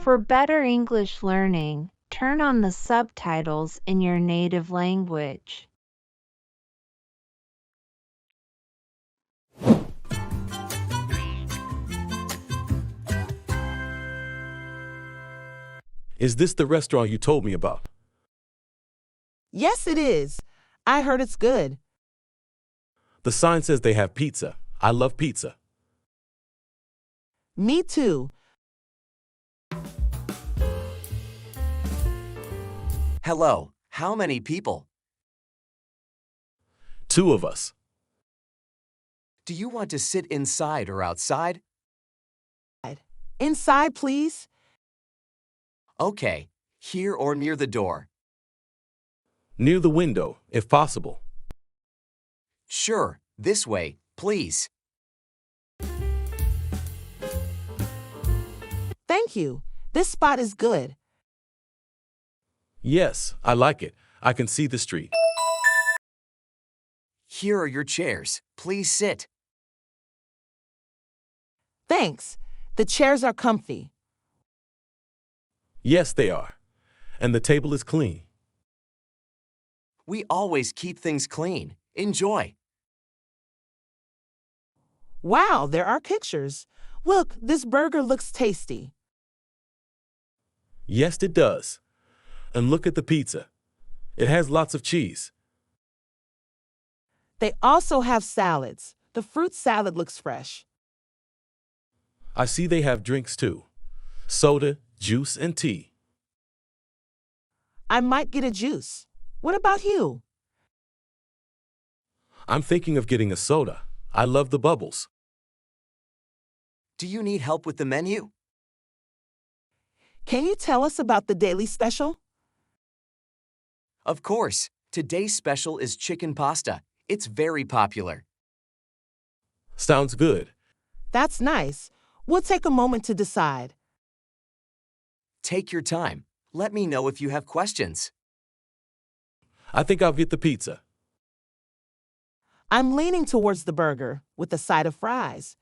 For better English learning, turn on the subtitles in your native language. Is this the restaurant you told me about? Yes, it is. I heard it's good. The sign says they have pizza. I love pizza. Me too. Hello, how many people? 2 of us. Do you want to sit inside or outside? Inside, please. Okay, here or near the door. Near the window, if possible. Sure, this way, please. Thank you. This spot is good. Yes, I like it. I can see the street. Here are your chairs. Please sit. Thanks. The chairs are comfy. Yes, they are. And the table is clean. We always keep things clean. Enjoy. Wow, there are pictures. Look, this burger looks tasty. Yes, it does. And look at the pizza. It has lots of cheese. They also have salads. The fruit salad looks fresh. I see they have drinks too. Soda, juice, and tea. I might get a juice. What about you? I'm thinking of getting a soda. I love the bubbles. Do you need help with the menu? Can you tell us about the daily special? Of course. Today's special is chicken pasta. It's very popular. Sounds good. That's nice. We'll take a moment to decide. Take your time. Let me know if you have questions. I think I'll get the pizza. I'm leaning towards the burger with a side of fries.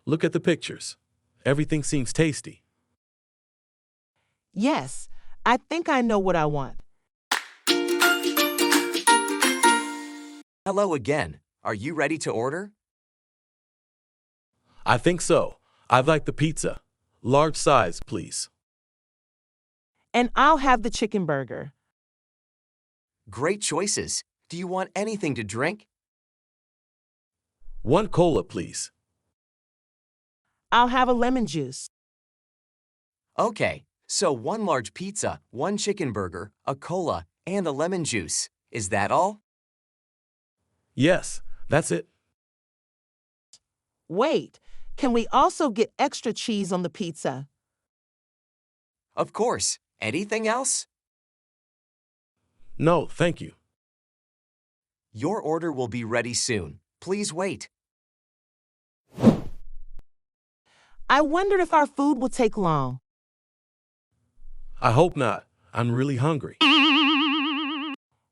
Look at the pictures. Everything seems tasty. Yes, I think I know what I want. Hello again. Are you ready to order? I think so. I'd like the pizza. Large size, please. And I'll have the chicken burger. Great choices. Do you want anything to drink? 1 cola, please. I'll have a lemon juice. Okay, so 1 large pizza, 1 chicken burger, a cola, and a lemon juice. Is that all? Yes, that's it. Wait, can we also get extra cheese on the pizza? Of course. Anything else? No, thank you. Your order will be ready soon. Please wait. I wondered if our food will take long. I hope not. I'm really hungry.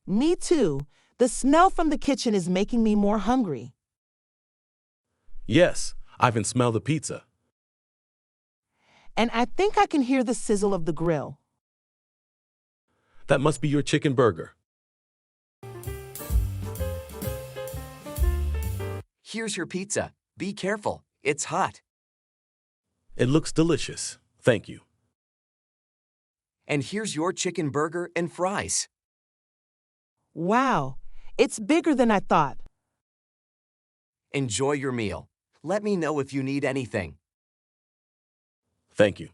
Me too. The smell from the kitchen is making me more hungry. Yes, I can smell the pizza. And I think I can hear the sizzle of the grill. That must be your chicken burger. Here's your pizza. Be careful. It's hot. It looks delicious. Thank you. And here's your chicken burger and fries. Wow, it's bigger than I thought. Enjoy your meal. Let me know if you need anything. Thank you.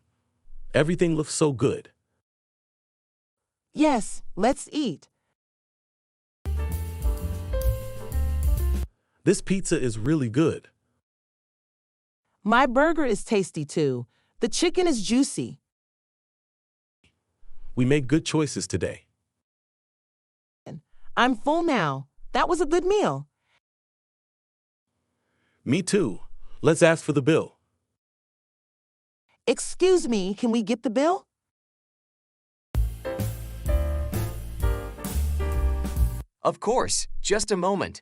Everything looks so good. Yes, let's eat. This pizza is really good. My burger is tasty too. The chicken is juicy. We made good choices today. I'm full now. That was a good meal. Me too. Let's ask for the bill. Excuse me, can we get the bill? Of course. Just a moment.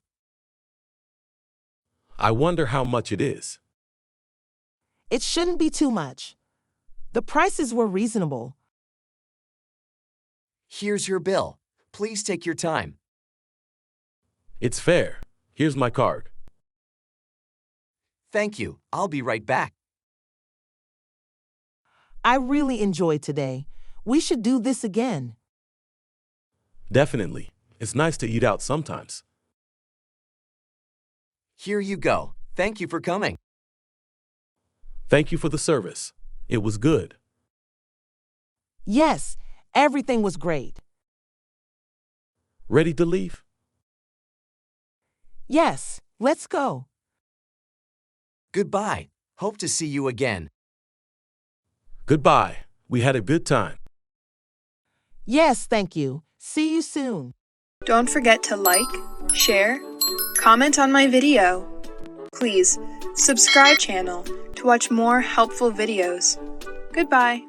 I wonder how much it is. It shouldn't be too much. The prices were reasonable. Here's your bill. Please take your time. It's fair. Here's my card. Thank you. I'll be right back. I really enjoyed today. We should do this again. Definitely. It's nice to eat out sometimes. Here you go. Thank you for coming. Thank you for the service. It was good. Yes, everything was great. Ready to leave? Yes, let's go. Goodbye. Hope to see you again. Goodbye. We had a good time. Yes, thank you. See you soon. Don't forget to like, share, comment on my video. Please, subscribe channel to watch more helpful videos. Goodbye.